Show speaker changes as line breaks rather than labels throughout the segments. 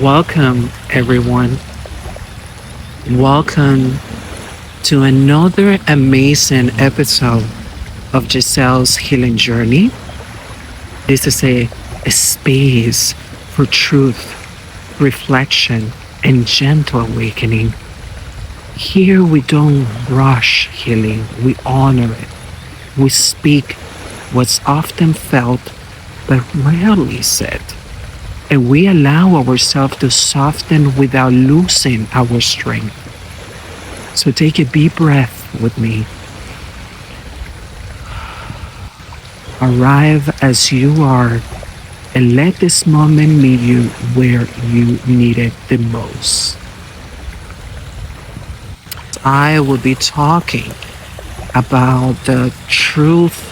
Welcome, everyone. Welcome to another amazing episode of Giselle's Healing Journey. This is a space for truth, reflection, and gentle awakening. Here we don't rush healing, we honor it. We speak what's often felt but rarely said. And we allow ourselves to soften without losing our strength. So take a deep breath with me. Arrive as you are and let this moment meet you where you need it the most. I will be talking about the truth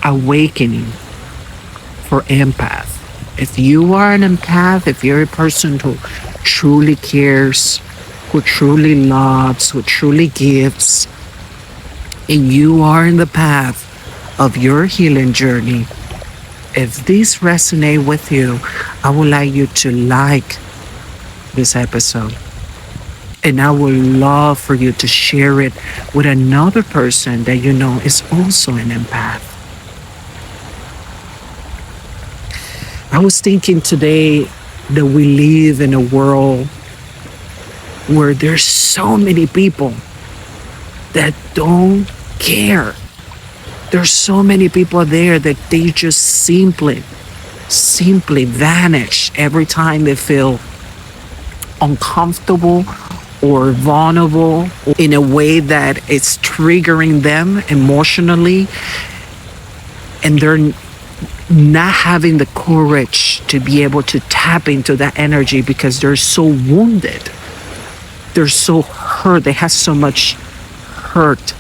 awakening for empath. If you are an empath, if you're a person who truly cares, who truly loves, who truly gives, and you are in the path of your healing journey, if this resonates with you, I would like you to like this episode. And I would love for you to share it with another person that you know is also an empath. I was thinking today that we live in a world where there's so many people that don't care. There's so many people there that they just simply vanish every time they feel uncomfortable or vulnerable in a way that it's triggering them emotionally, and they're not having the courage to be able to tap into that energy because they're so wounded. They're so hurt. They have so much hurt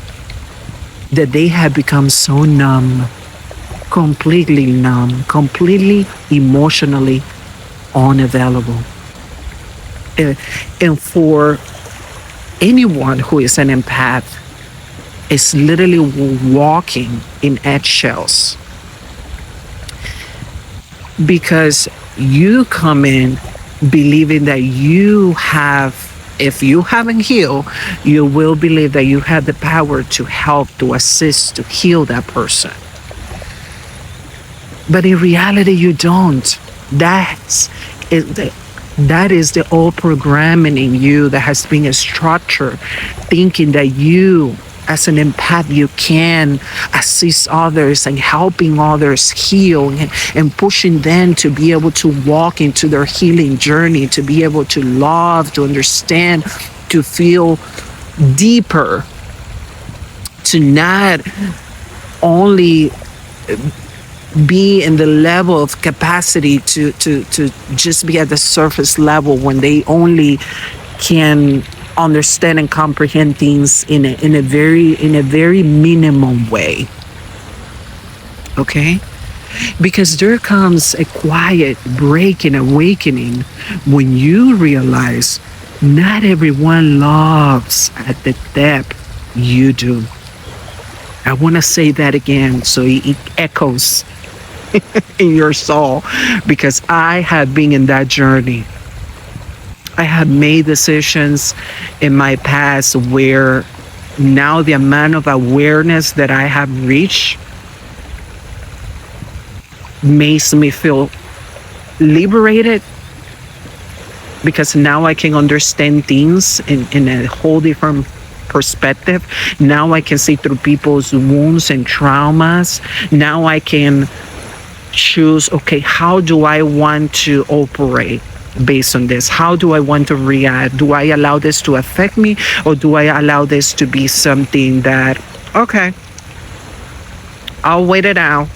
that they have become so numb, completely emotionally unavailable. And for anyone who is an empath, it's literally walking in eggshells. Because you come in believing that if you haven't healed, you will believe that you have the power to help, to assist, to heal that person. But in reality, you don't. That is the old programming in you that has been a structure, thinking that you, as an empath, you can assist others and helping others heal and pushing them to be able to walk into their healing journey, to be able to love, to understand, to feel deeper, to not only be in the level of capacity to just be at the surface level when they only can understand and comprehend things in a very minimum way. Okay? Because there comes a quiet break and awakening when you realize not everyone loves at the depth you do. I want to say that again so it echoes in your soul, because I have been in that journey. I have made decisions in my past where now the amount of awareness that I have reached makes me feel liberated, because now I can understand things in a whole different perspective. Now I can see through people's wounds and traumas. Now I can choose, okay, how do I want to operate based on this? How do I want to react? Do I allow this to affect me, or do I allow this to be something that, okay, I'll wait it out,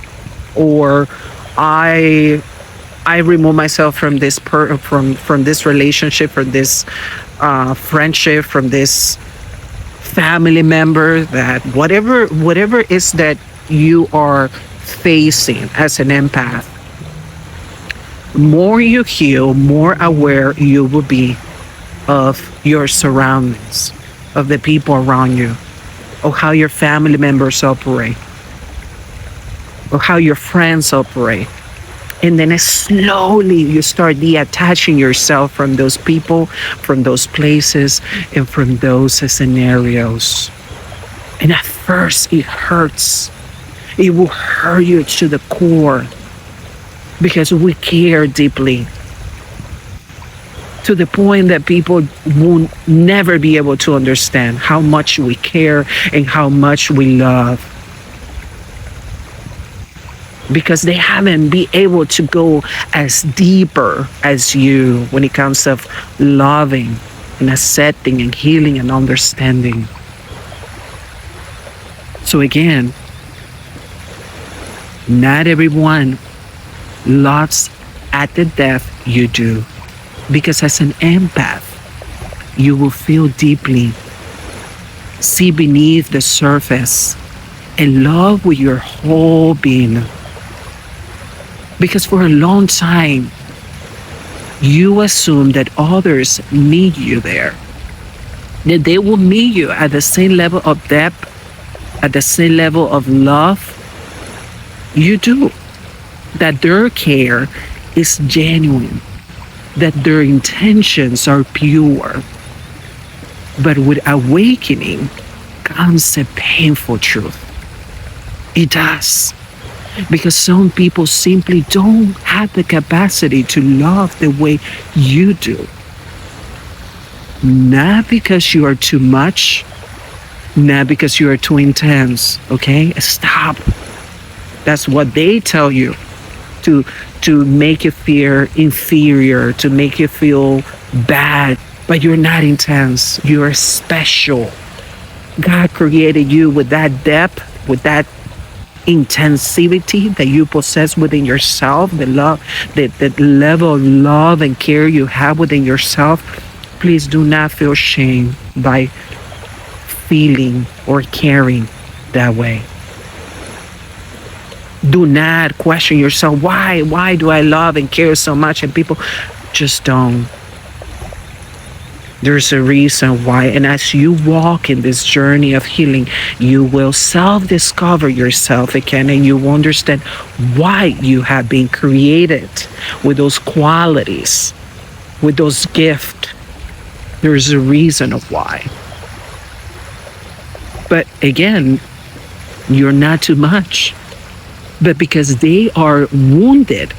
or I remove myself from this from this relationship, from this friendship, from this family member, that whatever is that you are facing as an empath. More you heal, more aware you will be of your surroundings, of the people around you, of how your family members operate, of how your friends operate, And then slowly you start detaching yourself from those people, from those places, and from those scenarios. And at first it hurts. It will hurt you to the core because we care deeply to the point that people will never be able to understand how much we care and how much we love, because they haven't been able to go as deeper as you when it comes of loving and accepting and healing and understanding. So again, not everyone loves at the depth you do, because as an empath, you will feel deeply, see beneath the surface, and love with your whole being. Because for a long time, you assume that others need you there, that they will meet you at the same level of depth, at the same level of love you do, that their care is genuine, that their intentions are pure. But with awakening comes a painful truth. It does. Because some people simply don't have the capacity to love the way you do. Not because you are too much, not because you are too intense, okay? Stop. That's what they tell you, to make you feel inferior, to make you feel bad. But you're not intense. You're special. God created you with that depth, with that intensivity that you possess within yourself, the love, the level of love and care you have within yourself. Please do not feel shame by feeling or caring that way. Do not question yourself. Why do I love and care so much? And people just don't. There's a reason why. And as you walk in this journey of healing, you will self-discover yourself again, and you will understand why you have been created with those qualities, with those gifts. There's a reason of why. But again, you're not too much. But because they are wounded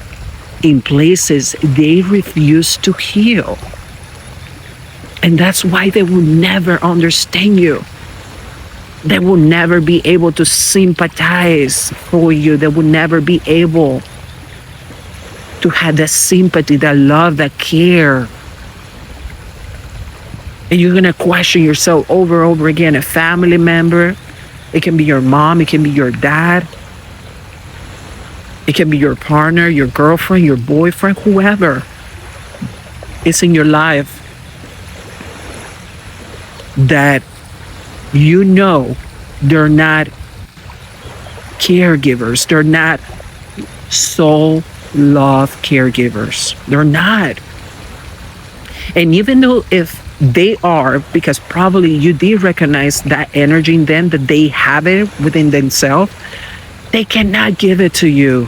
in places they refuse to heal. And that's why they will never understand you. They will never be able to sympathize for you. They will never be able to have that sympathy, that love, that care. And you're going to question yourself over and over again. A family member, it can be your mom, it can be your dad, it can be your partner, your girlfriend, your boyfriend, whoever is in your life that you know they're not caregivers. They're not soul love caregivers. They're not. And even though if they are, because probably you did recognize that energy in them, that they have it within themselves, they cannot give it to you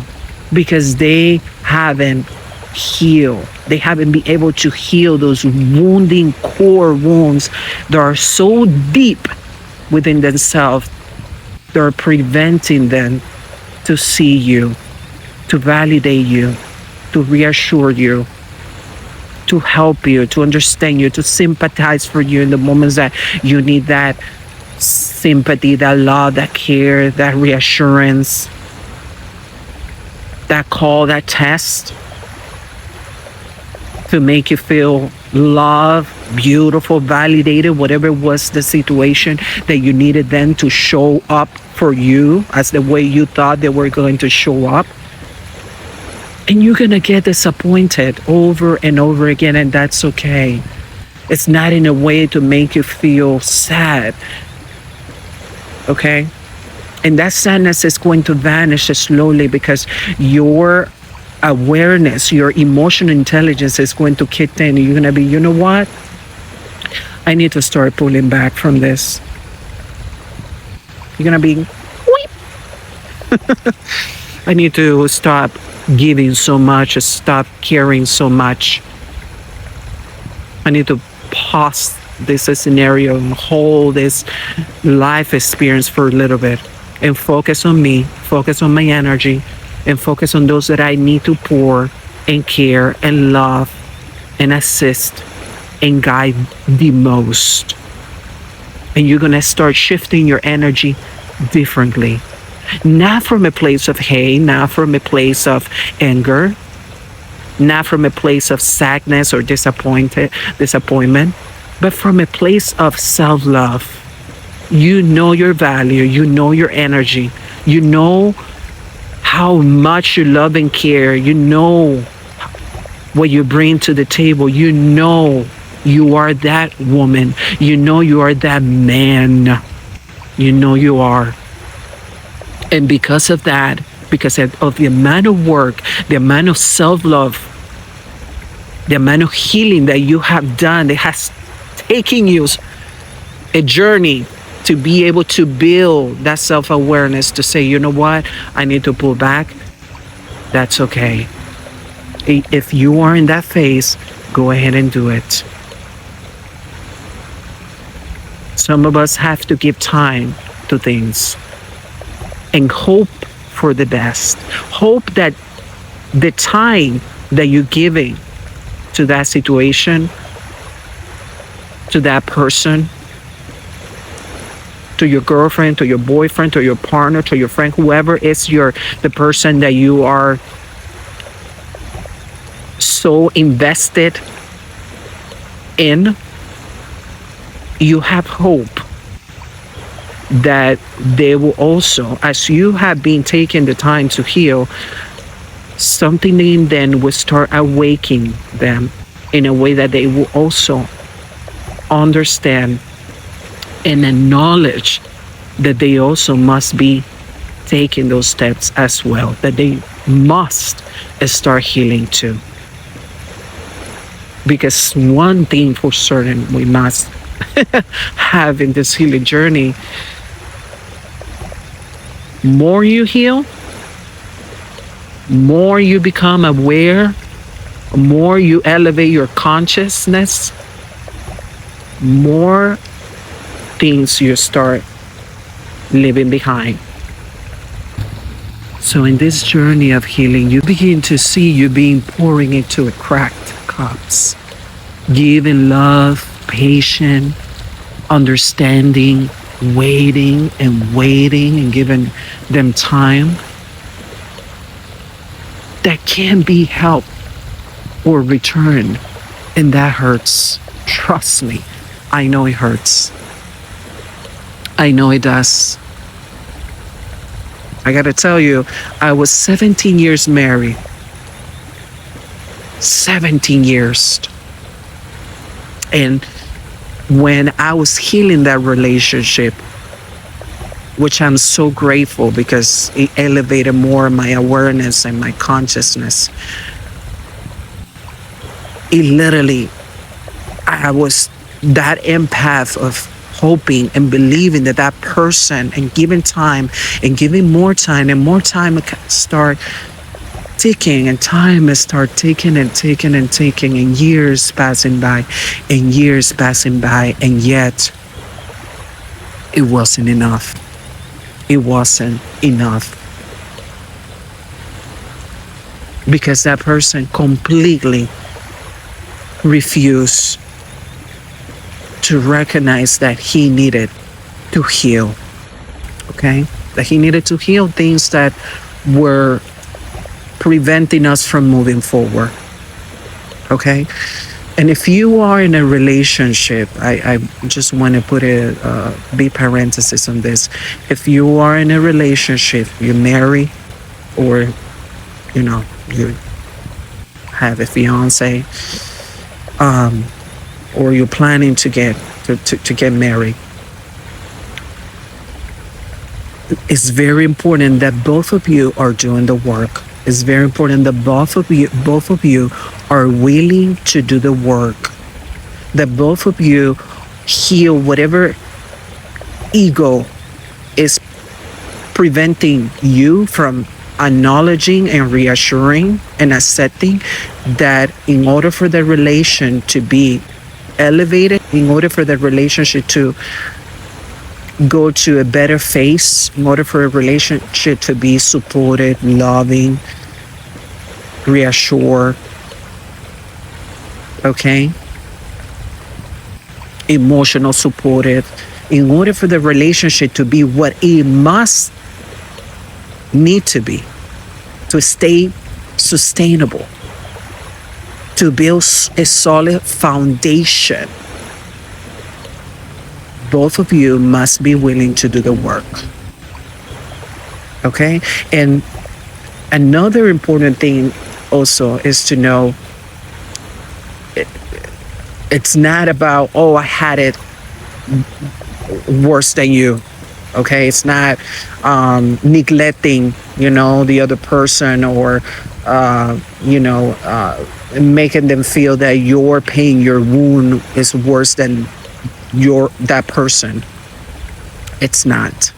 because they haven't healed. They haven't been able to heal those wounding core wounds that are so deep within themselves. They're preventing them to see you, to validate you, to reassure you, to help you, to understand you, to sympathize for you in the moments that you need that sympathy, that love, that care, that reassurance, that call, that test to make you feel loved, beautiful, validated, whatever was the situation that you needed them to show up for you as the way you thought they were going to show up. And you're going to get disappointed over and over again, and that's okay. It's not in a way to make you feel sad, okay? And that sadness is going to vanish slowly because your awareness, your emotional intelligence is going to kick in. You're going to be, you know what? I need to start pulling back from this. You're going to be, I need to stop giving so much, stop caring so much. I need to pause this scenario and hold this life experience for a little bit and focus on me, focus on my energy, and focus on those that I need to pour and care and love and assist and guide the most. And you're going to start shifting your energy differently. Not from a place of hate, not from a place of anger, not from a place of sadness or disappointment, but from a place of self-love. You know your value, you know your energy, you know how much you love and care, you know what you bring to the table, you know you are that woman, you know you are that man, you know you are. And because of that, because of the amount of work, the amount of self-love, the amount of healing that you have done, it has taken you a journey to be able to build that self-awareness to say, you know what, I need to pull back. That's okay. If you are in that phase, go ahead and do it. Some of us have to give time to things and hope for the best. Hope that the time that you're giving to that situation, to that person, to your girlfriend, to your boyfriend, to your partner, to your friend, whoever is the person that you are so invested in, you have hope that they will also, as you have been taking the time to heal, something in them will start awakening them in a way that they will also understand and acknowledge that they also must be taking those steps as well, that they must start healing too. Because one thing for certain we must have in this healing journey, more you heal, more you become aware, more you elevate your consciousness, more things you start leaving behind. So in this journey of healing, you begin to see you being pouring into a cracked cups, giving love, patience, understanding, waiting and giving them time that can be helped or returned. And that hurts. Trust me. I know it hurts. I know it does. I gotta tell you, I was 17 years married. 17 years. And when I was healing that relationship, which I'm so grateful because it elevated more my awareness and my consciousness, it literally, I was that empath of hoping and believing that that person, and giving time and giving more time and more time start ticking, and time start ticking and ticking and ticking, and years passing by and years passing by, and yet it wasn't enough. It wasn't enough. Because that person completely refused to recognize that he needed to heal. Okay? That he needed to heal things that were preventing us from moving forward. Okay? And if you are in a relationship, I just want to put a big parenthesis on this. If you are in a relationship, you marry, or you have a fiance, or you're planning to get married, it's very important that both of you are doing the work. It's very important that both of you are willing to do the work. That both of you heal whatever ego is preventing you from acknowledging and reassuring and accepting that in order for the relation to be elevated, in order for the relationship to go to a better phase, in order for a relationship to be supported, loving, reassured, okay, emotional supportive, in order for the relationship to be what it must need to be, to stay sustainable, to build a solid foundation, both of you must be willing to do the work. Okay? And another important thing also is to know it's not about, oh, I had it worse than you. Okay? It's not neglecting, the other person, or, making them feel that your pain, your wound is worse than that person. It's not.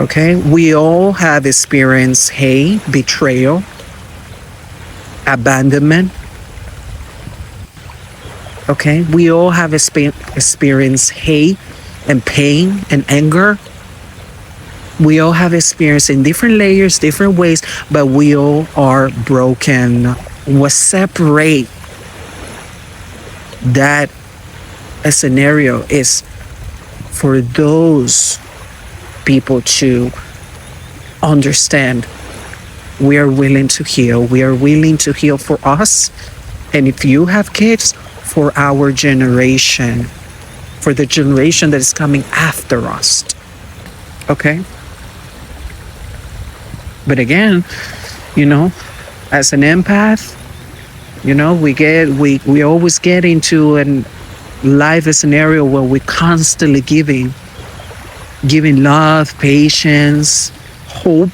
Okay? We all have experienced hate, betrayal, abandonment. Okay? We all have experienced hate and pain and anger. We all have experienced in different layers, different ways, but we all are broken. What separates that a scenario is for those people to understand we are willing to heal. We are willing to heal for us. And if you have kids, for our generation, for the generation that is coming after us. Okay? But again, as an empath, we always get into an life a scenario where we're constantly giving love, patience, hope.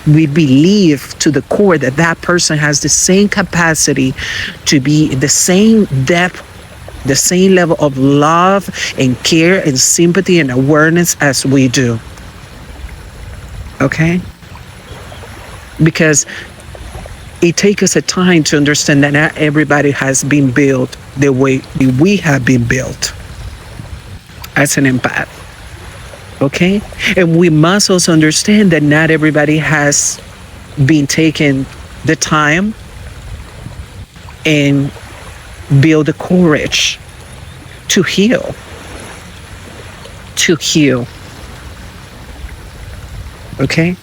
We believe to the core that that person has the same capacity to be the same depth, the same level of love and care and sympathy and awareness as we do. Okay? Because it takes us a time to understand that not everybody has been built the way we have been built as an empath. Okay? And we must also understand that not everybody has been taking the time and build the courage to heal. To heal. Okay?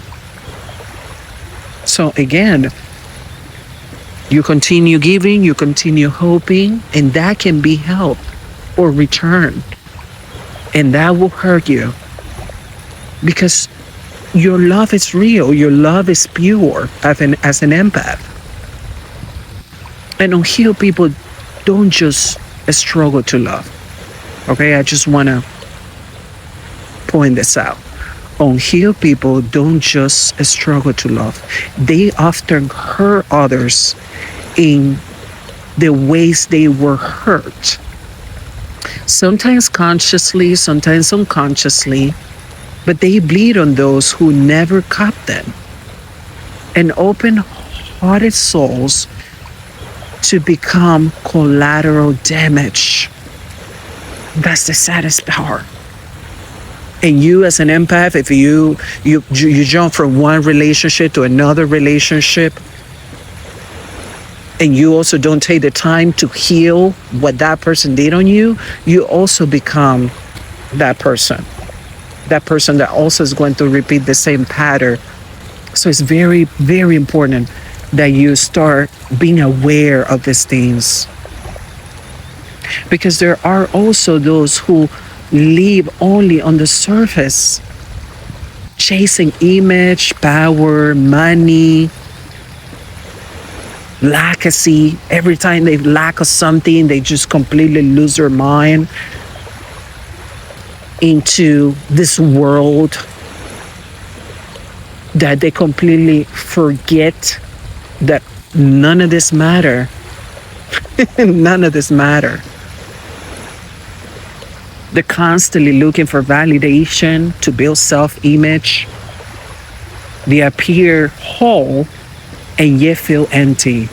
So again, you continue giving, you continue hoping, and that can be help or return. And that will hurt you. Because your love is real, your love is pure as an empath. And unhealed people don't just struggle to love. Okay, I just want to point this out. Unhealed people don't just struggle to love. They often hurt others in the ways they were hurt. Sometimes consciously, sometimes unconsciously, but they bleed on those who never caught them. And open-hearted souls to become collateral damage. That's the saddest part. And you as an empath, if you jump from one relationship to another relationship, and you also don't take the time to heal what that person did on you, you also become that person. That person that also is going to repeat the same pattern. So it's very, very important that you start being aware of these things. Because there are also those who live only on the surface, chasing image, power, money, lackadaisy. Every time they lack of something, they just completely lose their mind into this world that they completely forget that none of this matter. None of this matter. They're constantly looking for validation to build self-image. They appear whole and yet feel empty.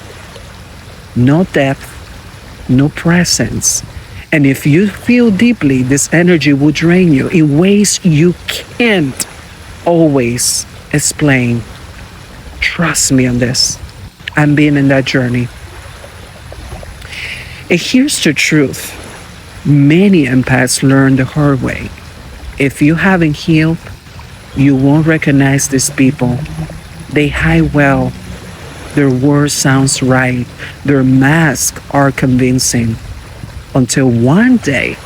No depth, no presence. And if you feel deeply, this energy will drain you in ways you can't always explain. Trust me on this. I'm being in that journey. And here's the truth. Many empaths learn the hard way. If you haven't healed, you won't recognize these people. They hide well. Their words sounds right. Their masks are convincing. Until one day,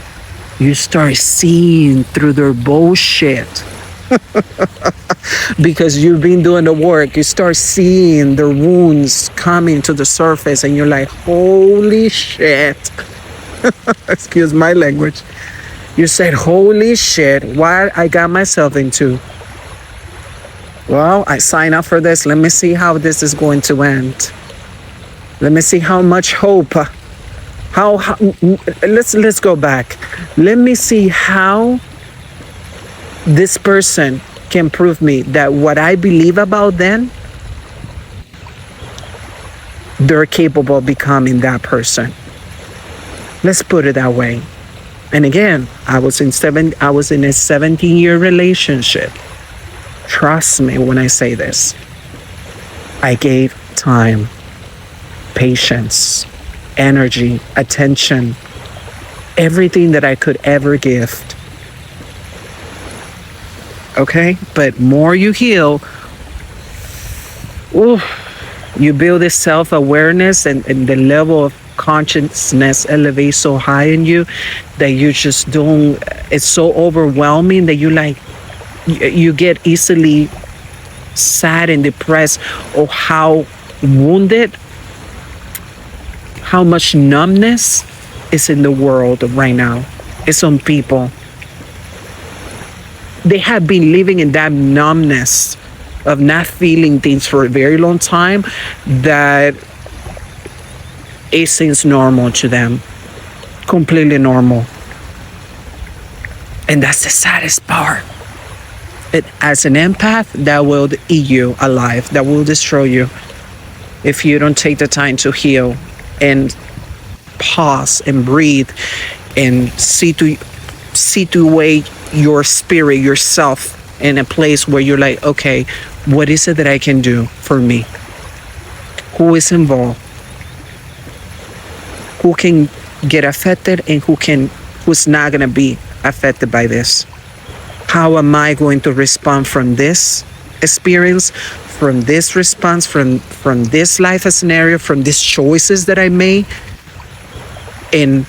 you start seeing through their bullshit. Because you've been doing the work, you start seeing the wounds coming to the surface, and you're like, holy shit. Excuse my language. You said, holy shit, what I got myself into. Well, I signed up for this. Let me see how this is going to end. Let me see how much hope. Let's go back. Let me see how this person can prove me that what I believe about them, they're capable of becoming that person. Let's put it that way. And again, I was in a 17-year relationship. Trust me when I say this. I gave time, patience, energy, attention, everything that I could ever give. Okay? But more you heal, you build this self-awareness, and the level of consciousness elevates so high in you that you just don't, it's so overwhelming that you get easily sad and depressed, or how wounded, how much numbness is in the world right now. It's on people. They have been living in that numbness of not feeling things for a very long time, that it seems normal to them. Completely normal. And that's the saddest part. As an empath, that will eat you alive. That will destroy you if you don't take the time to heal and pause and breathe and situate your spirit, yourself, in a place where you're like, okay, what is it that I can do for me? Who is involved? Who can get affected, and who's not gonna be affected by this? How am I going to respond from this experience, from this response, from this life scenario, from these choices that I made? And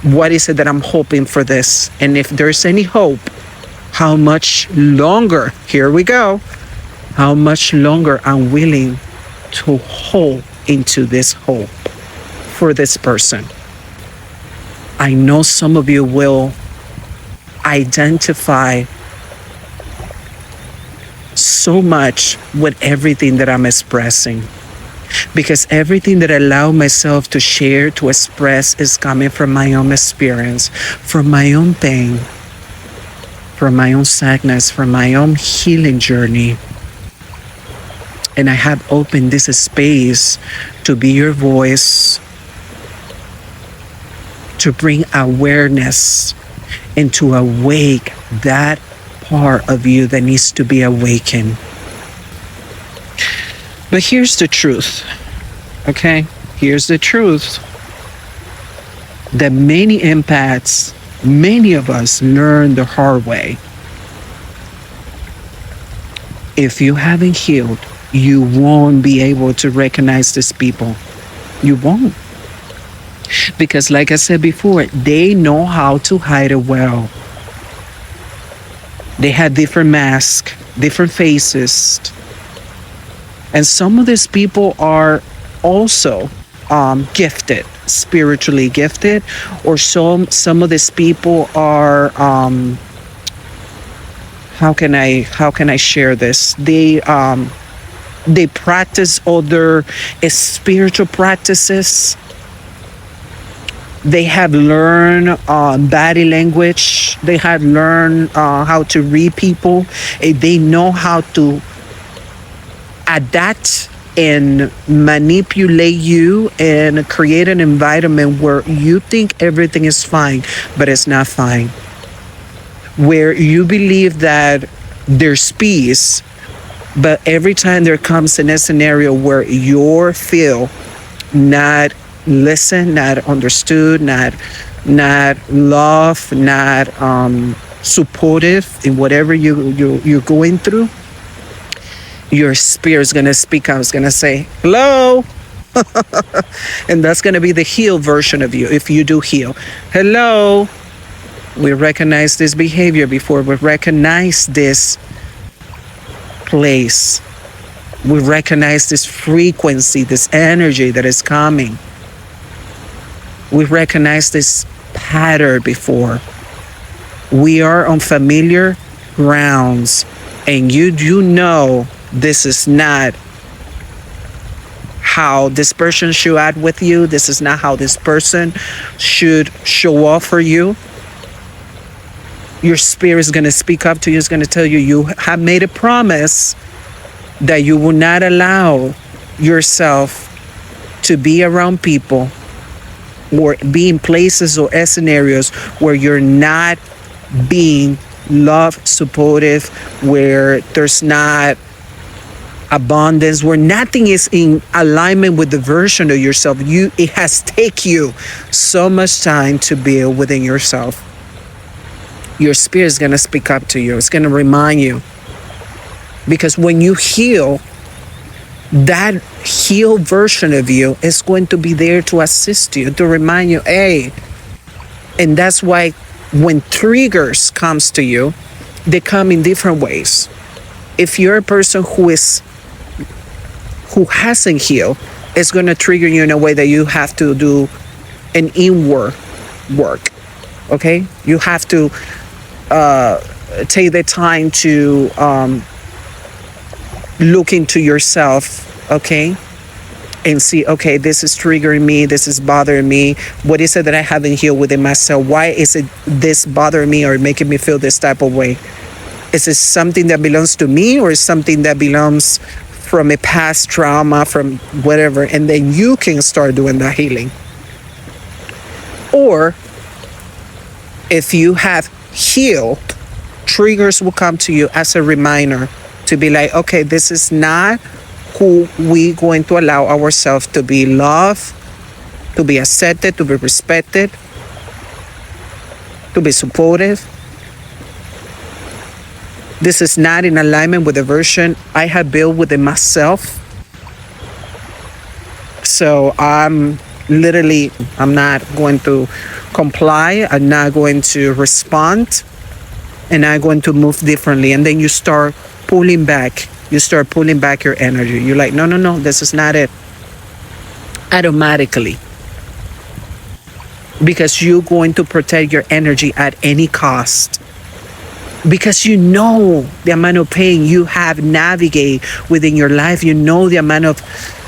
what is it that I'm hoping for this? And if there's any hope, how much longer, here we go, how much longer I'm willing to hold into this hope for this person. I know some of you will identify so much with everything that I'm expressing, because everything that I allow myself to share, to express, is coming from my own experience, from my own pain, from my own sadness, from my own healing journey. And I have opened this space to be your voice, to bring awareness and to awake that part of you that needs to be awakened. But here's the truth, okay? Here's the truth. That many empaths, many of us learn the hard way. If you haven't healed, you won't be able to recognize these people. You won't. Because like I said before, they know how to hide it well. They have different masks, different faces. And some of these people are also gifted, spiritually gifted, or some of these people are how can I share this? They practice other spiritual practices. They have learned body language. They have learned how to read people. They know how to adapt and manipulate you and create an environment where you think everything is fine, but it's not fine. Where you believe that there's peace, but every time there comes in a scenario where you feel not listened, not understood, not loved, not supportive in whatever you're going through, your spirit's gonna speak out. It's gonna say, "Hello," and that's gonna be the healed version of you. If you do heal, hello, we recognize this behavior before. We recognize this place. We recognize this frequency, this energy that is coming. We recognize this pattern before. We are on familiar grounds, and you do know this is not how this person should act with you. This is not how this person should show off for you. Your spirit is going to speak up to you. It's going to tell you, you have made a promise that you will not allow yourself to be around people or be in places or scenarios where you're not being loved, supportive, where there's not abundance, where nothing is in alignment with the version of yourself. It has taken you so much time to build within yourself. Your spirit is going to speak up to you. It's going to remind you. Because when you heal, that healed version of you is going to be there to assist you, to remind you, hey. And that's why when triggers comes to you, they come in different ways. If you're a person who hasn't healed, it's going to trigger you in a way that you have to do an inward work. Okay? You have to take the time to look into yourself, okay? And see, okay, this is triggering me, this is bothering me. What is it that I haven't healed within myself? Why is it this bothering me or making me feel this type of way? Is it something that belongs to me, or is something that belongs from a past trauma, from whatever? And then you can start doing that healing. Or if you have healed, triggers will come to you as a reminder to be like, okay, this is not who we going to allow ourselves to be loved, to be accepted, to be respected, to be supportive. This is not in alignment with the version I have built within myself. So I'm not going to comply. I'm not going to respond. And I'm going to move differently. And then you start pulling back. You start pulling back your energy. You're like, no, this is not it. Automatically. Because you're going to protect your energy at any cost. Because you know the amount of pain you have navigated within your life. You know the amount of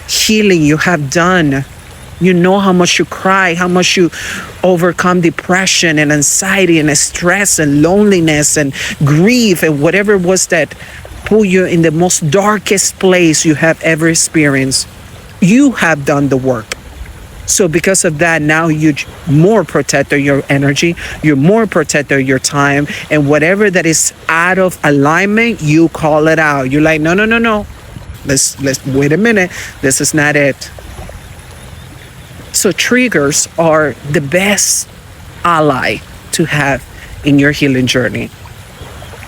healing you have done. You know how much you cry, how much you overcome depression and anxiety and stress and loneliness and grief and whatever it was that put you in the most darkest place you have ever experienced. You have done the work. So because of that, now you're more protected of your energy, you're more protected of your time, and whatever that is out of alignment, you call it out. You're like, no. Let's wait a minute. This is not it. So triggers are the best ally to have in your healing journey.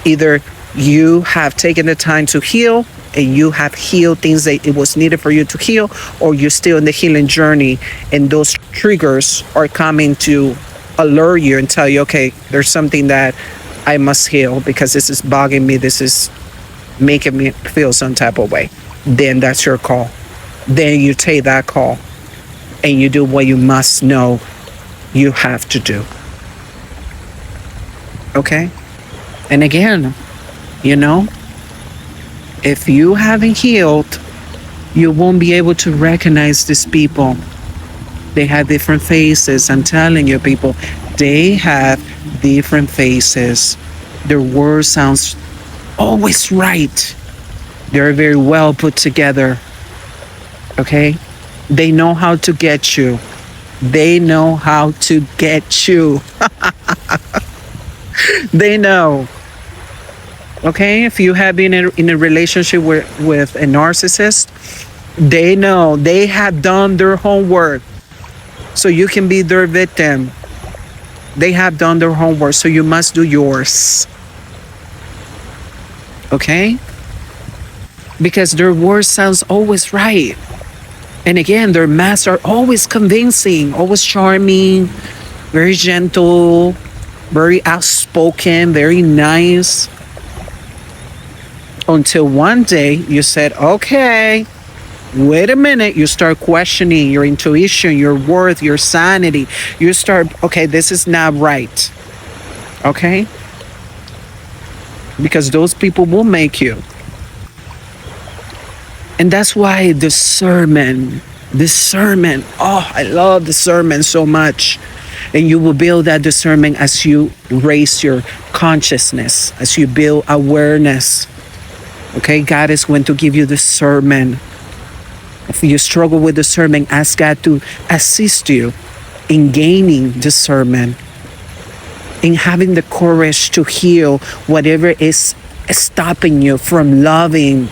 Either you have taken the time to heal and you have healed things that it was needed for you to heal, or you're still in the healing journey and those triggers are coming to alert you and tell you, okay, there's something that I must heal because this is bogging me, this is making me feel some type of way. Then that's your call. Then you take that call and you do what you must know you have to do. Okay? And again, if you haven't healed, you won't be able to recognize these people. They have different faces. I'm telling you, people, they have different faces. Their word sounds always right. They're very well put together. Okay? They know how to get you. They know how to get you. They know. Okay? If you have been in a relationship with a narcissist, they know. They have done their homework. So you can be their victim. They have done their homework, so you must do yours. Okay? Because their words sounds always right. And again, their masks are always convincing, always charming, very gentle, very outspoken, very nice. Until one day you said, okay, wait a minute. You start questioning your intuition, your worth, your sanity. You start, okay, this is not right. Okay? Because those people will make you. And that's why discernment, oh, I love discernment so much. And you will build that discernment as you raise your consciousness, as you build awareness. Okay, God is going to give you discernment. If you struggle with discernment, ask God to assist you in gaining discernment, in having the courage to heal whatever is stopping you from loving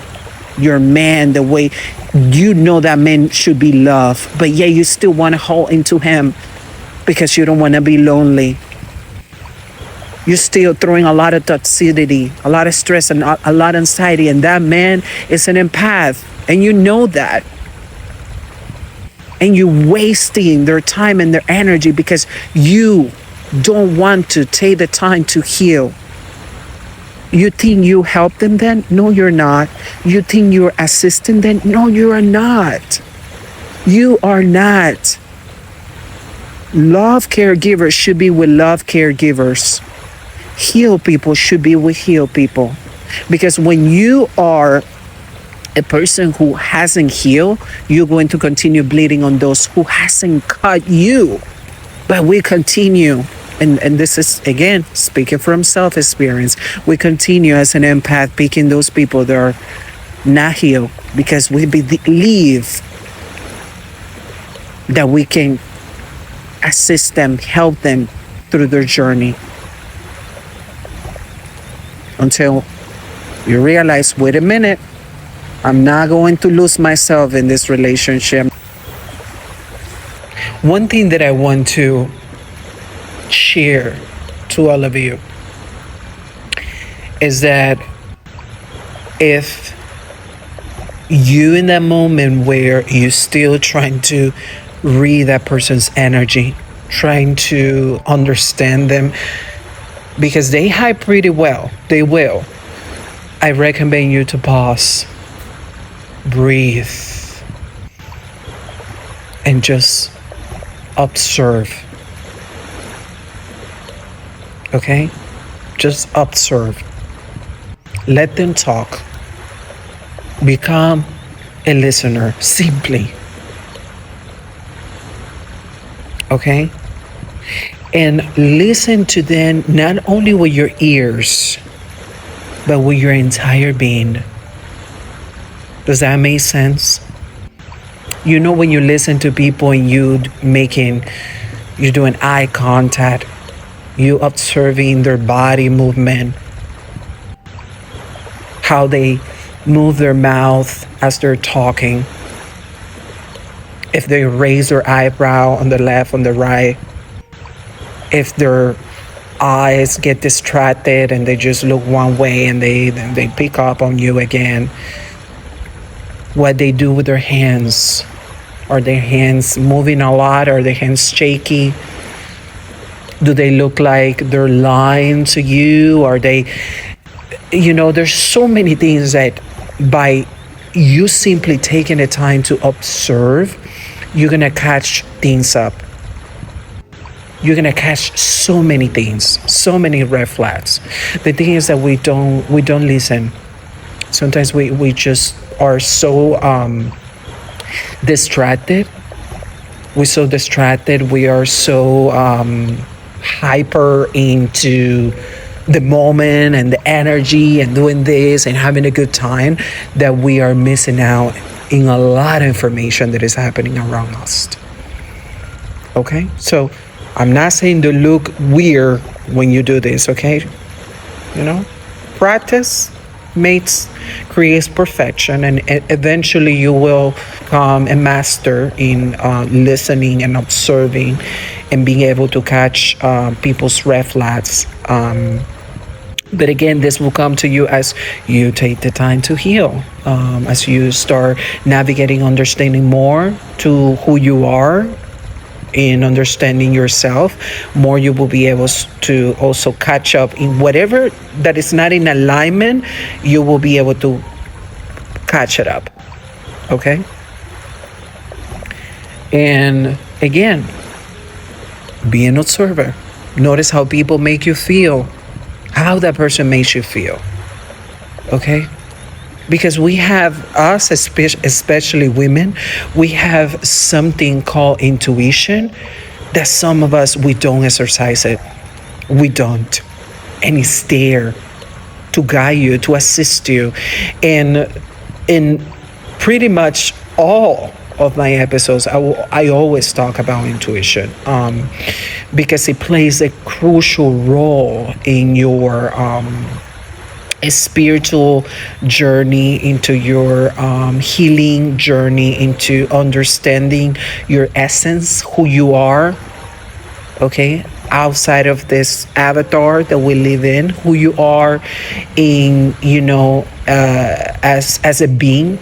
your man the way you know that man should be loved, but yet you still want to hold into him because you don't want to be lonely. You're still throwing a lot of toxicity, a lot of stress, and a lot of anxiety, and that man is an empath, and you know that. And you're wasting their time and their energy because you don't want to take the time to heal. You think you help them then? No, you're not. You think you're assisting them? No, you are not. You are not. Love caregivers should be with love caregivers. Heal people should be with heal people. Because when you are a person who hasn't healed, you're going to continue bleeding on those who hasn't cut you. But we continue. And this is, again, speaking from self-experience, we continue as an empath picking those people that are not healed because we believe that we can assist them, help them through their journey. Until you realize, wait a minute, I'm not going to lose myself in this relationship. One thing that I want to share to all of you is that if you in that moment where you're still trying to read that person's energy, trying to understand them, because they hide pretty well, they will, I recommend you to pause, breathe, and just observe. Okay? Just observe. Let them talk. Become a listener, simply. Okay? And listen to them not only with your ears, but with your entire being. Does that make sense? You know, when you listen to people and you're doing eye contact, you observing their body movement, how they move their mouth as they're talking, if they raise their eyebrow on the left, on the right, if their eyes get distracted and they just look one way and they pick up on you again, what they do with their hands. Are their hands moving a lot? Are their hands shaky? Do they look like they're lying to you? Are they, there's so many things that by you simply taking the time to observe, you're going to catch things up. You're going to catch so many things, so many red flags. The thing is that we don't listen. Sometimes we just are so distracted. We're so distracted. We are so hyper into the moment and the energy and doing this and having a good time, that we are missing out in a lot of information that is happening around us. Okay, so I'm not saying to look weird when you do this. Okay, practice creates perfection, and eventually you will become a master in listening and observing and being able to catch people's red flags. But again, this will come to you as you take the time to heal, as you start navigating, understanding more to who you are, in understanding yourself more. You will be able to also catch up in whatever that is not in alignment. You will be able to catch it up. Okay. And again, be an observer. Notice how people make you feel, how that person makes you feel. Okay. Because we have, us especially women, we have something called intuition that some of us, we don't exercise it. We don't. And it's there to guide you, to assist you. And in pretty much all of my episodes, I always talk about intuition, because it plays a crucial role in your a spiritual journey, into your healing journey, into understanding your essence, who you are, okay, outside of this avatar that we live in, who you are in, as a being,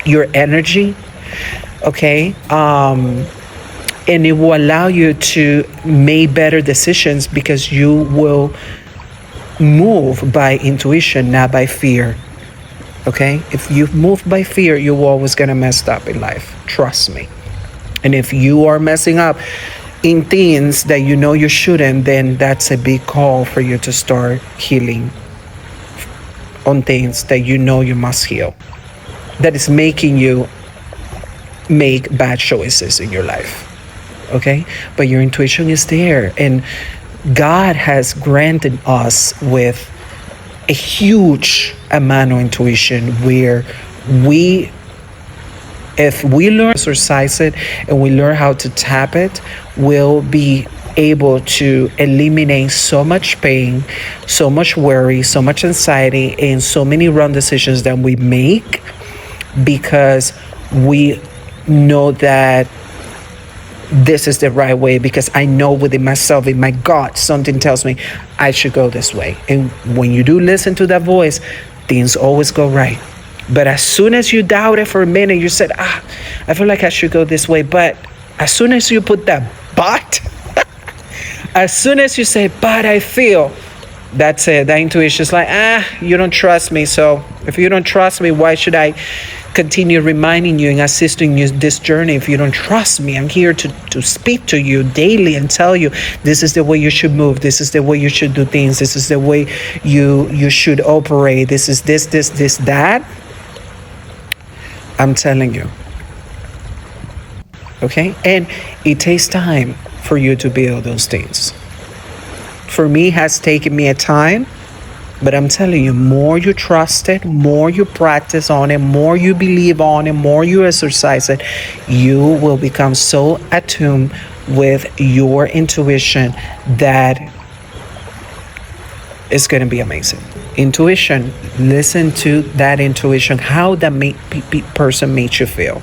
your energy, okay, and it will allow you to make better decisions, because you will move by intuition, not by fear. Okay, if you move by fear, you're always gonna mess up in life, trust me. And if you are messing up in things that you shouldn't, then that's a big call for you to start healing on things that you must heal, that is making you make bad choices in your life. Okay, but your intuition is there, and God has granted us with a huge amount of intuition, where if we learn to exercise it and we learn how to tap it, we'll be able to eliminate so much pain, so much worry, so much anxiety, and so many wrong decisions that we make, because we know that this is the right way, because I know within myself, in my gut, something tells me I should go this way. And when you do listen to that voice, things always go right. But as soon as you doubt it for a minute, you said, I feel like I should go this way. But as soon as you put that but, as soon as you say, but I feel, that's it. That intuition is like, you don't trust me. So if you don't trust me, why should I continue reminding you and assisting you this journey? If you don't trust me, I'm here to speak to you daily and tell you this is the way you should move, this is the way you should do things, this is the way you should operate, this is this, that. I'm telling you. Okay? And it takes time for you to build those things. For me, it has taken me a time. But I'm telling you, more you trust it, more you practice on it, more you believe on it, more you exercise it, you will become so attuned with your intuition that it's going to be amazing. Intuition, listen to that intuition, how that person makes you feel.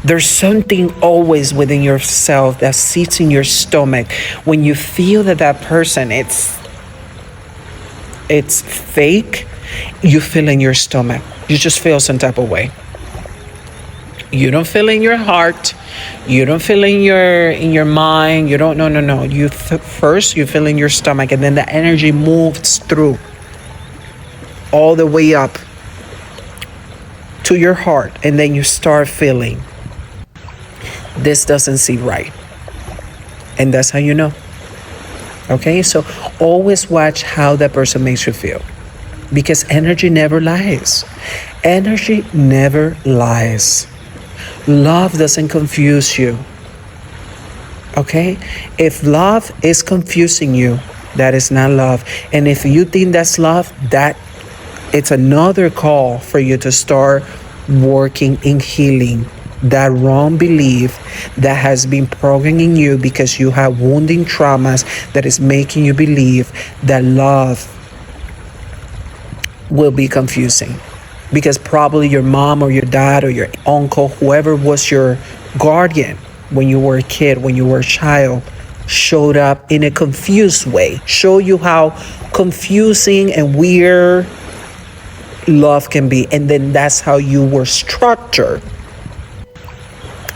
There's something always within yourself that sits in your stomach. When you feel that person, it's fake, you feel in your stomach. You just feel some type of way. You don't feel in your heart. You don't feel in your mind. You don't. No. You first you feel in your stomach, and then the energy moves through all the way up to your heart, and then you start feeling this doesn't seem right, and that's how you know. Okay, so always watch how that person makes you feel, because energy never lies. Energy never lies. Love doesn't confuse you. Okay, if love is confusing you, That is not love. And if you think that's love, that it's another call for you to start working in healing that wrong belief that has been programming you because you have wounding traumas that is making you believe that love will be confusing. Because probably your mom or your dad or your uncle, whoever was your guardian when you were a kid, when you were a child, showed up in a confused way, show you how confusing and weird love can be. And then that's how you were structured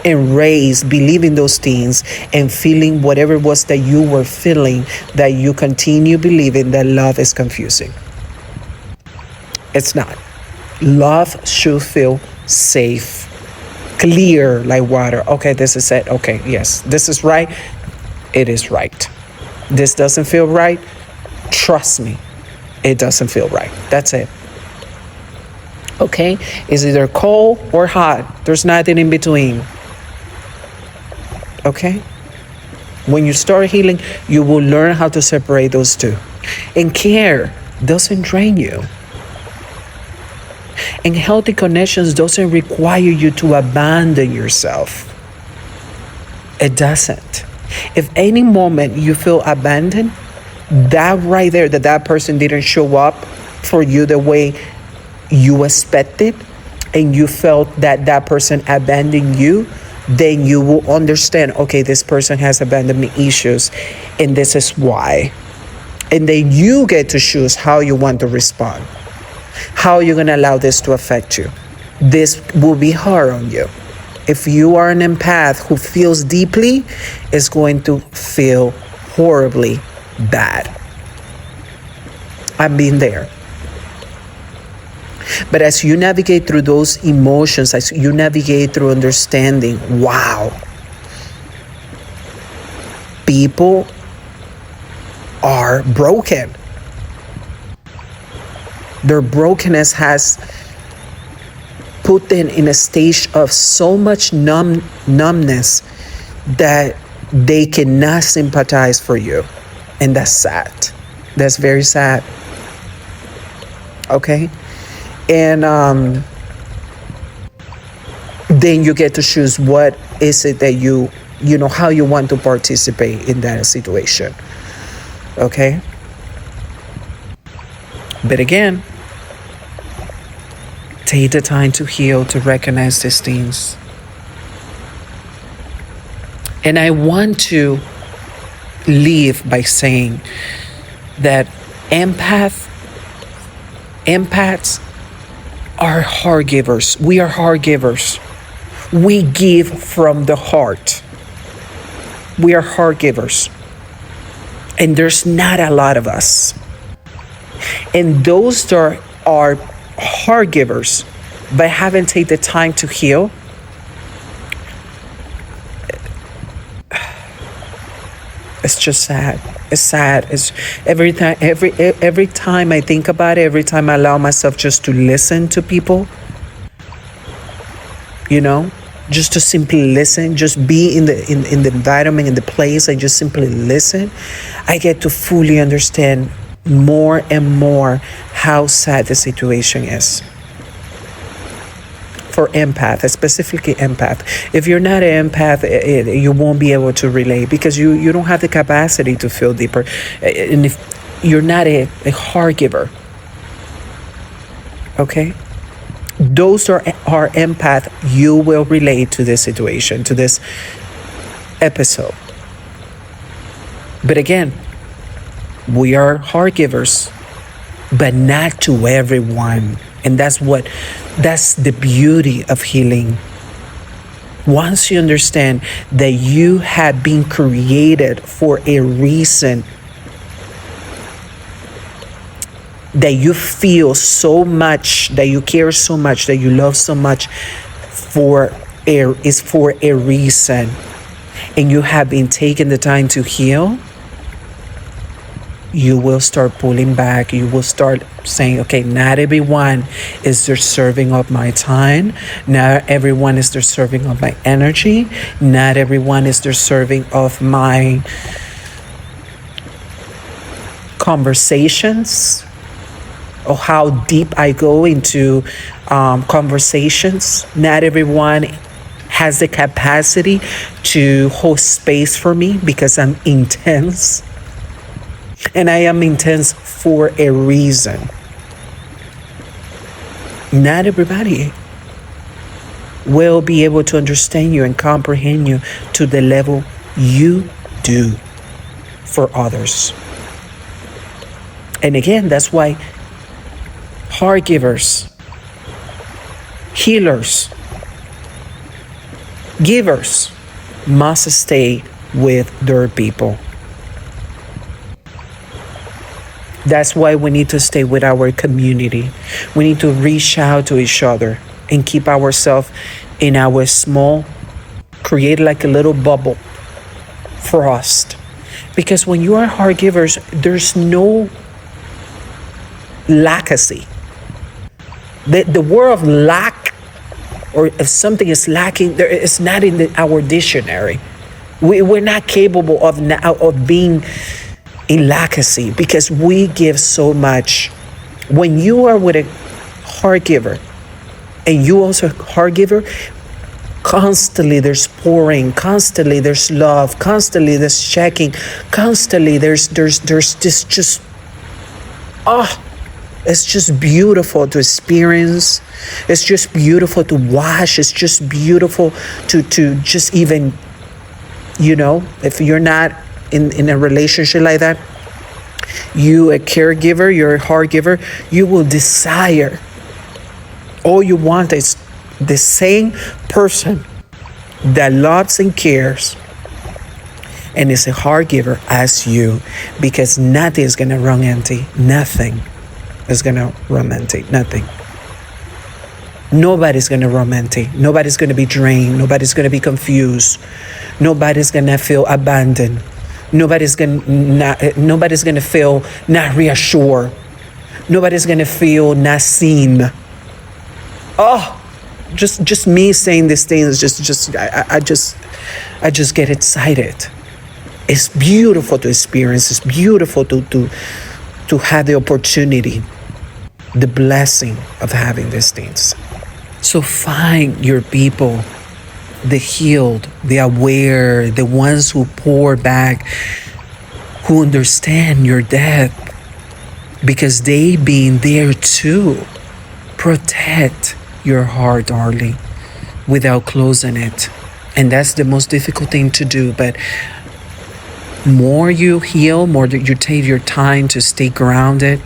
and raised, believing those things and feeling whatever it was that you were feeling, that you continue believing that love is confusing. It's not. Love should feel safe, clear like water. Okay, this is it. Okay, yes, this is right. It is right. This doesn't feel right. Trust me, it doesn't feel right. That's it. Okay, it's either cold or hot. There's nothing in between. Okay? When you start healing, you will learn how to separate those two. And care doesn't drain you. And healthy connections doesn't require you to abandon yourself. It doesn't. If any moment you feel abandoned, that right there, that person didn't show up for you the way you expected, and you felt that person abandoned you, then you will understand, okay, this person has abandonment issues, and this is why. And then you get to choose how you want to respond. How you're going to allow this to affect you. This will be hard on you. If you are an empath who feels deeply, it's going to feel horribly bad. I've been there. But as you navigate through those emotions, as you navigate through understanding, wow, people are broken. Their brokenness has put them in a stage of so much numbness that they cannot sympathize for you. And that's sad. That's very sad. Okay? And then you get to choose what is it that you know, how you want to participate in that situation. Okay? But again, take the time to heal, to recognize these things. And I want to leave by saying that empaths are heart givers. We are heart givers. We give from the heart. We are heart givers. And there's not a lot of us. And those that are heart givers but haven't taken the time to heal, it's just sad. It's sad. It's every time I think about it, every time I allow myself just to listen to people, you know, just to simply listen, just be in the environment, in the place, and just simply listen, I get to fully understand more and more how sad the situation is. For empath, specifically empath. If you're not an empath, you won't be able to relate because you don't have the capacity to feel deeper. And if you're not a heart giver, okay? Those are empath, you will relate to this situation, to this episode. But again, we are heart givers, but not to everyone. And that's the beauty of healing. Once you understand that you have been created for a reason, that you feel so much, that you care so much, that you love so much, is for a reason, and you have been taking the time to heal, you will start pulling back. You will start saying, okay, not everyone is deserving of my time. Not everyone is deserving of my energy. Not everyone is deserving of my conversations, or how deep I go into conversations. Not everyone has the capacity to hold space for me because I'm intense. And I am intense for a reason. Not everybody will be able to understand you and comprehend you to the level you do for others. And again, that's why heart givers, healers, givers must stay with their people. That's why we need to stay with our community. We need to reach out to each other and keep ourselves in our small, create like a little bubble for us. Because when you are heart givers, there's no lackadaisy. The word of lack, or if something is lacking, it's not in our dictionary. We're not capable of being in lackadaisy because we give so much. When you are with a heart giver, and you also a heart giver, constantly there's pouring, constantly there's love, constantly there's checking, constantly there's this just it's just beautiful to experience. It's just beautiful to watch. It's just beautiful to just even, if you're not in a relationship like that, you a caregiver, you're a heart giver, you will desire. All you want is the same person that loves and cares and is a heart giver as you, because nothing is going to run empty. Nothing is going to run empty. Nothing. Nobody's going to run empty. Nobody's going to be drained. Nobody's going to be confused. Nobody's going to feel abandoned. Nobody's going to feel not reassured. Nobody's going to feel not seen. Just me saying these things, I just get excited. It's beautiful to experience. It's beautiful to have the opportunity, the blessing of having these things. So find your people, the healed, the aware, the ones who pour back, who understand your depth, because they being there too. Protect your heart, darling, without closing it. And that's the most difficult thing to do. But more you heal, more you take your time to stay grounded,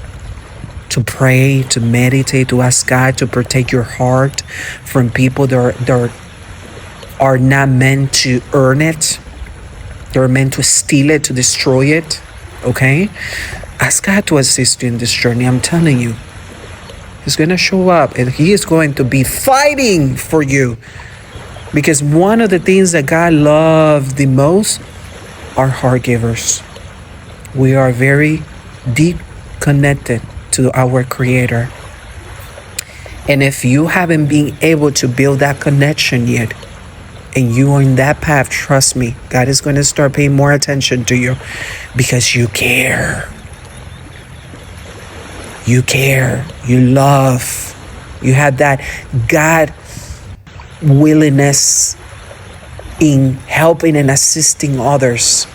to pray, to meditate, to ask God to protect your heart from people that are not meant to earn it. They're meant to steal it, to destroy it. Okay? Ask God to assist you in this journey. I'm telling you. He's going to show up and he is going to be fighting for you. Because one of the things that God loves the most are heart givers. We are very deep connected to our Creator. And if you haven't been able to build that connection yet, and you are in that path, trust me, God is going to start paying more attention to you because you care. You care, you love, you have that God willingness in helping and assisting others.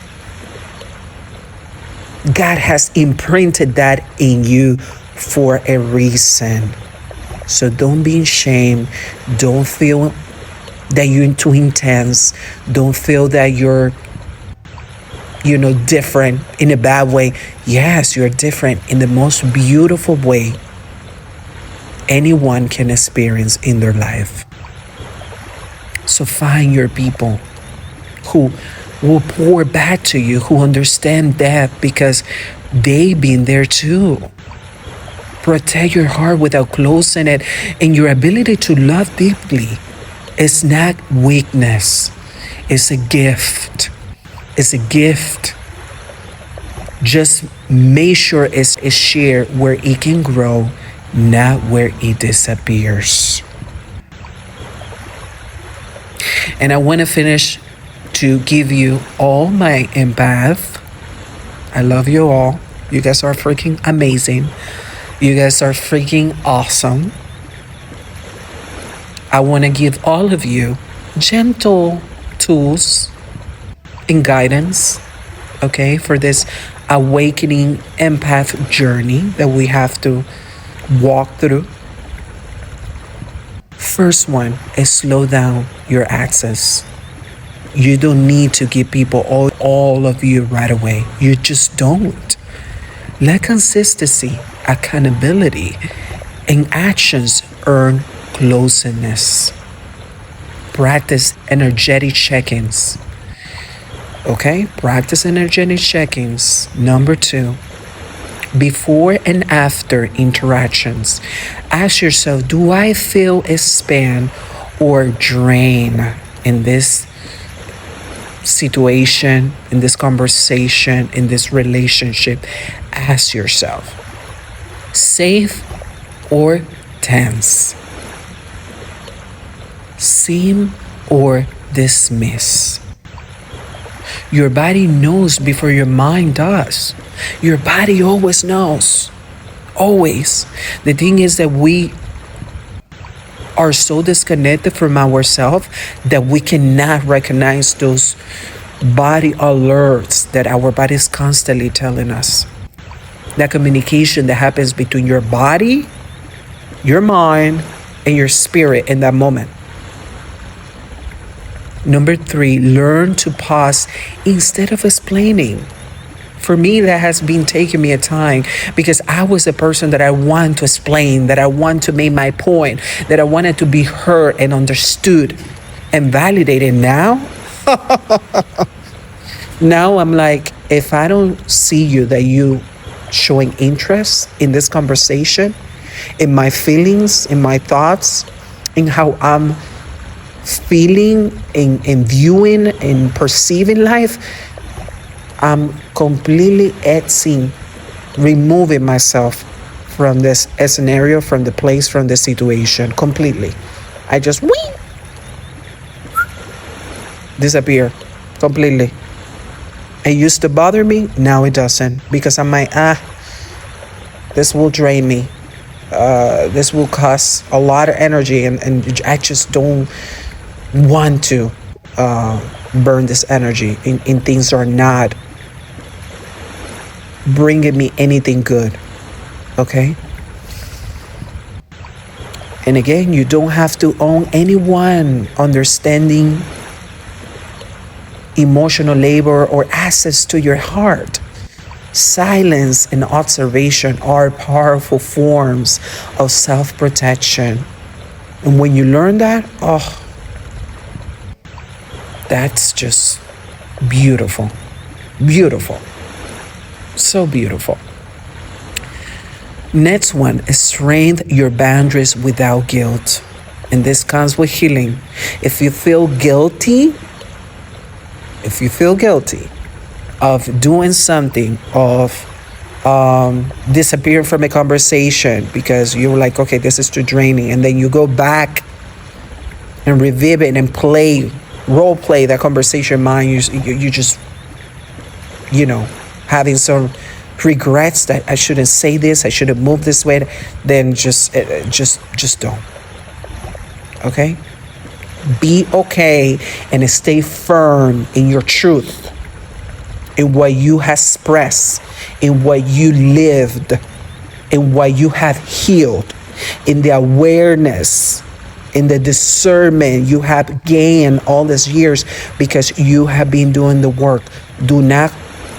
God has imprinted that in you for a reason. So don't be ashamed. Don't feel that you're too intense. Don't feel that you're different in a bad way. Yes, you're different in the most beautiful way anyone can experience in their life. So find your people who will pour back to you, who understand that because they've been there too. Protect your heart without closing it. And your ability to love deeply is not weakness. It's a gift. It's a gift. Just make sure it's shared where it can grow, not where it disappears. And I want to finish to give you all my empath. I love you all. You guys are freaking amazing. You guys are freaking awesome. I want to give all of you gentle tools and guidance, okay, for this awakening empath journey that we have to walk through. First one is slow down your access. You don't need to give people all of you right away. You just don't. Let consistency, accountability, and actions earn closeness. Practice energetic check-ins. Okay? Practice energetic check-ins. Number 2. Before and after interactions, ask yourself, do I feel expand or drain in this situation, in this conversation, in this relationship? Ask yourself. Safe or tense? Seem or dismiss? Your body knows before your mind does. Your body always knows. Always. The thing is that we are so disconnected from ourselves that we cannot recognize those body alerts that our body is constantly telling us. That communication that happens between your body, your mind, and your spirit in that moment. Number 3, learn to pause instead of explaining. For me, that has been taking me a time because I was a person that I want to explain, that I want to make my point, that I wanted to be heard and understood and validated. Now, now I'm like, if I don't see you, that you showing interest in this conversation, in my feelings, in my thoughts, in how I'm feeling and viewing and perceiving life, I'm completely removing myself from this scenario, from the place, from the situation, completely. I just disappear completely. It used to bother me, now it doesn't, because I'm like, this will drain me. This will cost a lot of energy, and I just don't want to burn this energy in things that are not bringing me anything good. Okay? And again, you don't have to own anyone understanding emotional labor or access to your heart. Silence and observation are powerful forms of self-protection. And when you learn that, that's just beautiful. Beautiful. So beautiful. Next one is strengthen your boundaries without guilt. And this comes with healing. If you feel guilty of doing something, of disappearing from a conversation because you're like, okay, this is too draining, and then you go back and revive it and role play that conversation in mind, you just, having some regrets that I shouldn't say this, I should have moved this way, then just don't. Okay? Be okay and stay firm in your truth, in what you have expressed, in what you lived, in what you have healed, in the awareness, in the discernment you have gained all these years because you have been doing the work. Do not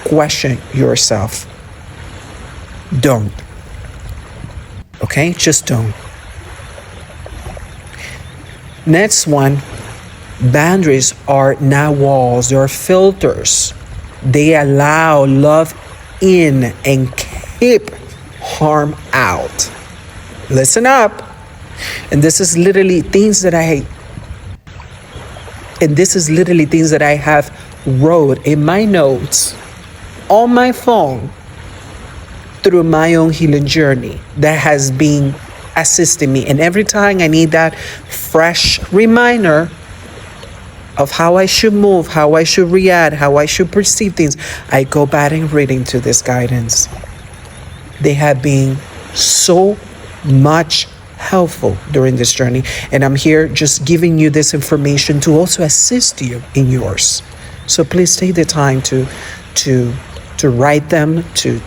question yourself. Don't. Okay? Just don't. Next one, boundaries are not walls, they are filters. They allow love in and keep harm out. Listen up. And this is literally things that I have wrote in my notes on my phone through my own healing journey that has been assisting me. And every time I need that fresh reminder of how I should move, how I should react, how I should perceive things, I go back and read into this guidance. They have been so much helpful during this journey, and I'm here just giving you this information to also assist you in yours. So please take the time to write them, to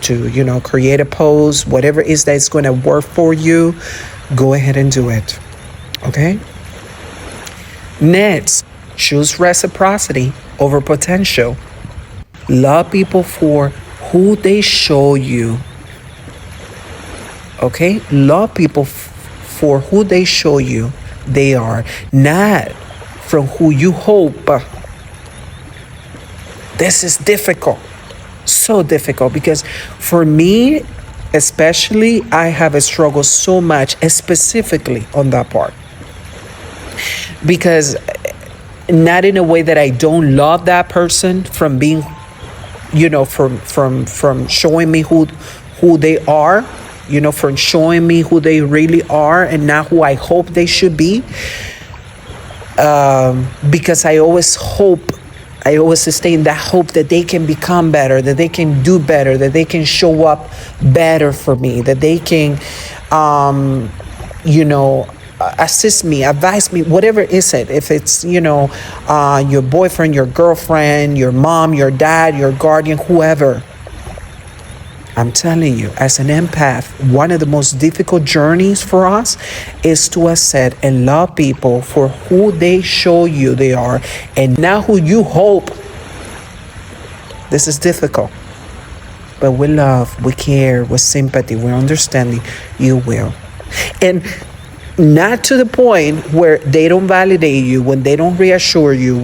create a post, whatever it is that's going to work for you. Go ahead and do it. Okay? Next, choose reciprocity over potential. Love people for who they show you. Okay? Love people for who they show you they are, not from who you hope. This is difficult. So difficult, because for me, especially, I have a struggle so much, specifically on that part. Because not in a way that I don't love that person from being, from showing me who they are, from showing me who they really are and not who I hope they should be. Because I always stay in that hope that they can become better, that they can do better, that they can show up better for me, that they can, assist me, advise me, whatever is it. If it's, your boyfriend, your girlfriend, your mom, your dad, your guardian, whoever. I'm telling you, as an empath, one of the most difficult journeys for us is to accept and love people for who they show you they are and not who you hope. This is difficult. But with love, with care, with sympathy, with understanding, you will. And not to the point where they don't validate you, when they don't reassure you,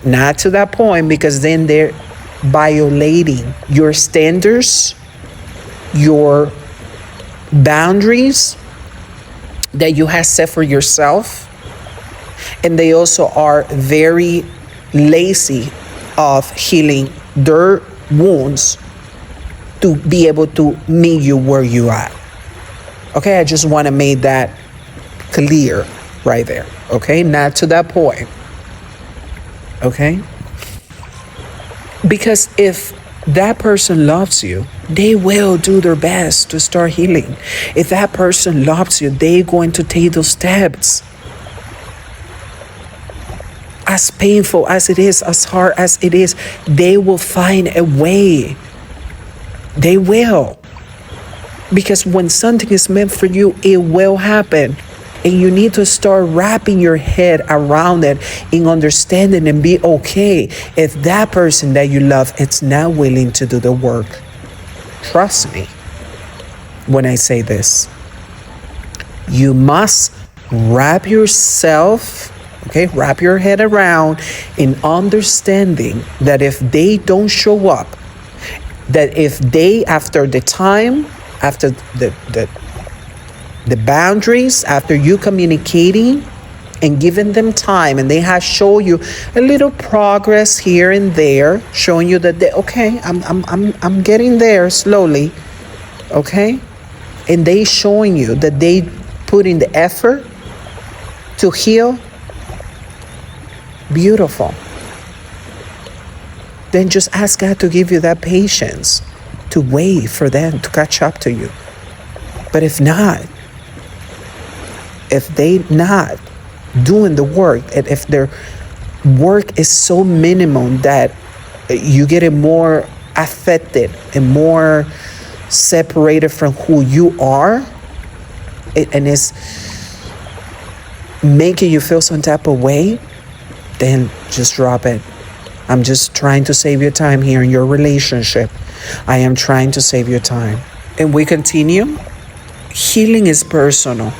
not to that point, because then they're violating your standards, your boundaries that you have set for yourself. And they also are very lazy of healing their wounds to be able to meet you where you are. Okay, I just want to make that clear right there. Okay, not to that point. Okay, because if that person loves you, they will do their best to start healing. If that person loves you, they're going to take those steps. As painful as it is, as hard as it is, they will find a way. They will. Because when something is meant for you, it will happen. And you need to start wrapping your head around it in understanding and be okay if that person that you love is not willing to do the work. Trust me when I say this. You must wrap yourself, wrap your head around in understanding that if they don't show up, that if they, after the time, after the boundaries, after you communicating and giving them time, and they have shown you a little progress here and there, showing you that I'm getting there slowly, okay, and they showing you that they put in the effort to heal, beautiful. Then just ask God to give you that patience to wait for them to catch up to you. But if not, if they not doing the work, and if their work is so minimum that you get it more affected and more separated from who you are, and it's making you feel some type of way, then just drop it. I'm just trying to save your time here in your relationship. I am trying to save your time. And we continue. Healing is personal.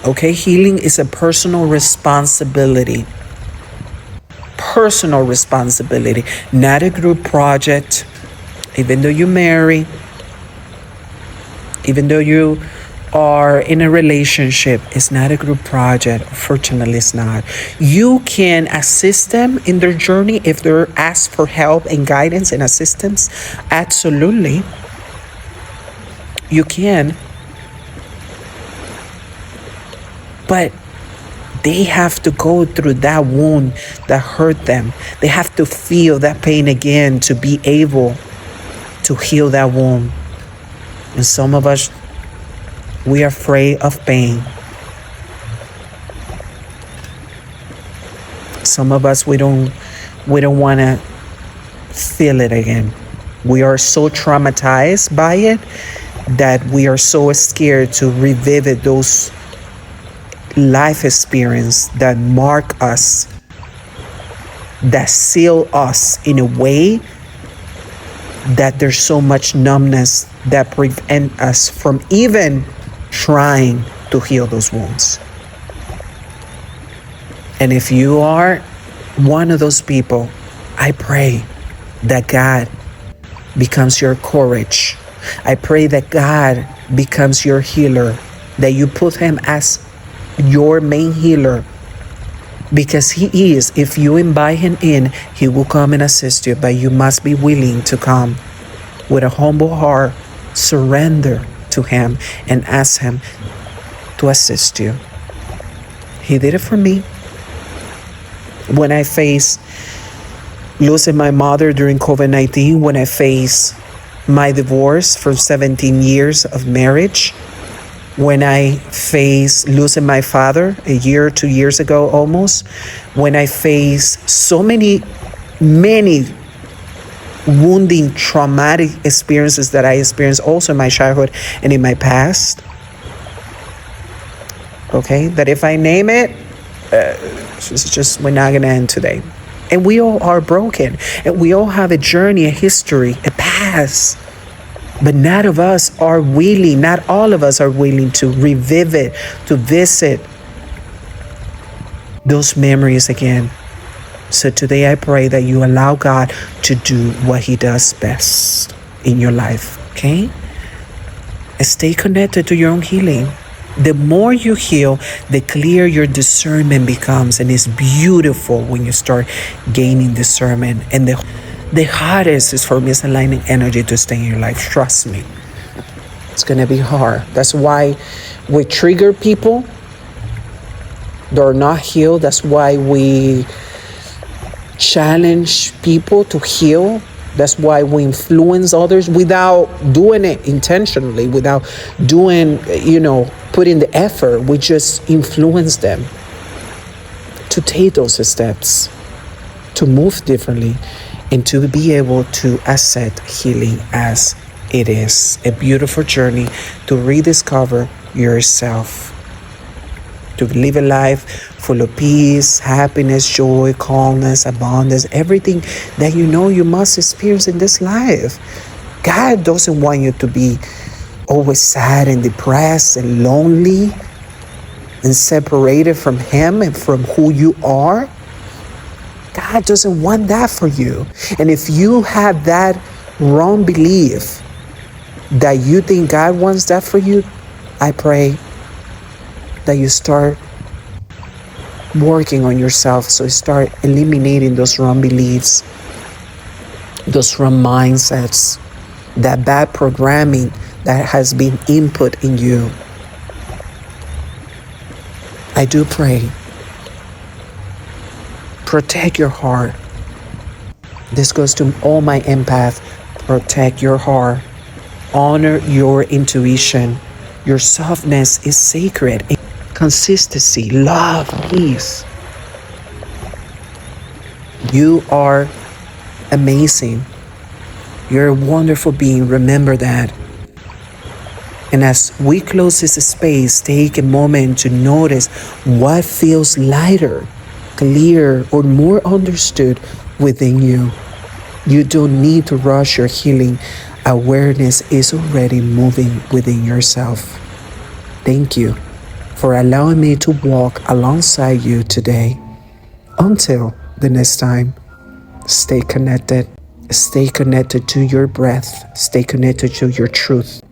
Okay, healing is a personal responsibility. Personal responsibility, not a group project. Even though you marry, even though you are in a relationship, it's not a group project. Fortunately, it's not. You can assist them in their journey if they're asked for help and guidance and assistance. Absolutely. You can. But they have to go through that wound that hurt them. They have to feel that pain again to be able to heal that wound. And some of us, we are afraid of pain. Some of us, we don't want to feel it again. We are so traumatized by it that we are so scared to revisit those life experience that mark us, that seal us in a way that there's so much numbness that prevent us from even trying to heal those wounds. And if you are one of those people, I pray that God becomes your courage. I pray that God becomes your healer, that you put him as your main healer, because he is. If you invite him in, he will come and assist you, but you must be willing to come with a humble heart, surrender to him, and ask him to assist you. He did it for me. When I faced losing my mother during COVID-19, when I faced my divorce for 17 years of marriage, when I faced losing my father a year, 2 years ago almost, when I faced so many wounding, traumatic experiences that I experienced also in my childhood and in my past, okay, that if I name it, it's just we're not gonna end today. And we all are broken, and we all have a journey, a history, a past. But not all of us are willing to revisit, to visit those memories again. So today I pray that you allow God to do what he does best in your life, okay? And stay connected to your own healing. The more you heal, the clearer your discernment becomes. And it's beautiful when you start gaining discernment. And the hardest is for misaligning energy to stay in your life. Trust me. It's going to be hard. That's why we trigger people that are not healed. That's why we challenge people to heal. That's why we influence others without doing it intentionally, without doing, putting the effort. We just influence them to take those steps, to move differently, and to be able to accept healing as it is. A beautiful journey to rediscover yourself, to live a life full of peace, happiness, joy, calmness, abundance, everything that you must experience in this life. God doesn't want you to be always sad and depressed and lonely and separated from him and from who you are. God doesn't want that for you. And if you have that wrong belief that you think God wants that for you, I pray that you start working on yourself. So start eliminating those wrong beliefs, those wrong mindsets, that bad programming that has been input in you. I do pray. Protect your heart. This goes to all my empath. Protect your heart. Honor your intuition. Your softness is sacred. Consistency, love, peace. You are amazing. You're a wonderful being. Remember that. And as we close this space, take a moment to notice what feels lighter, clearer, or more understood within you. You don't need to rush your healing. Awareness is already moving within yourself. Thank you for allowing me to walk alongside you today. Until the next time, stay connected. Stay connected to your breath. Stay connected to your truth.